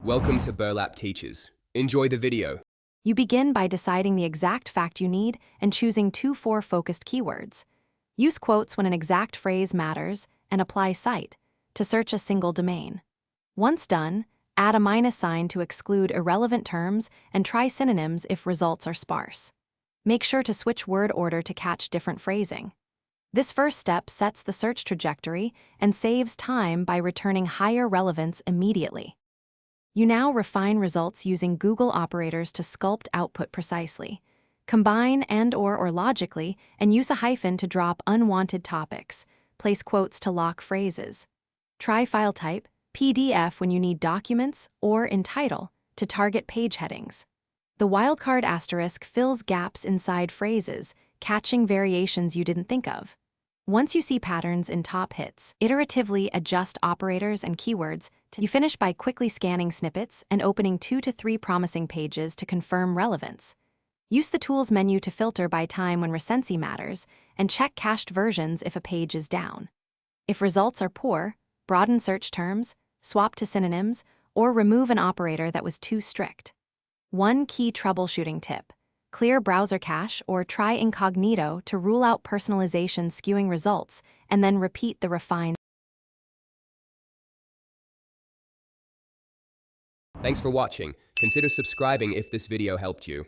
Welcome to Burlap Teachers. Enjoy the video. You begin by deciding the exact fact you need and choosing 2-4 focused keywords. Use quotes when an exact phrase matters and apply cite to search a single domain. Once done, add a minus sign to exclude irrelevant terms and try synonyms if results are sparse. Make sure to switch word order to catch different phrasing. This first step sets the search trajectory and saves time by returning higher relevance immediately. You now refine results using Google operators to sculpt output precisely. Combine and/or logically, and use a hyphen to drop unwanted topics. Place quotes to lock phrases. Try file type, PDF when you need documents, or in title, to target page headings. The wildcard asterisk fills gaps inside phrases, catching variations you didn't think of. Once you see patterns in top hits, iteratively adjust operators and keywords. You finish by quickly scanning snippets and opening 2 to 3 promising pages to confirm relevance. Use the Tools menu to filter by time when recency matters, and check cached versions if a page is down. If results are poor, broaden search terms, swap to synonyms, or remove an operator that was too strict. One key troubleshooting tip: clear browser cache or try incognito to rule out personalization skewing results, and then repeat the refined. Thanks for watching. Consider subscribing if this video helped you.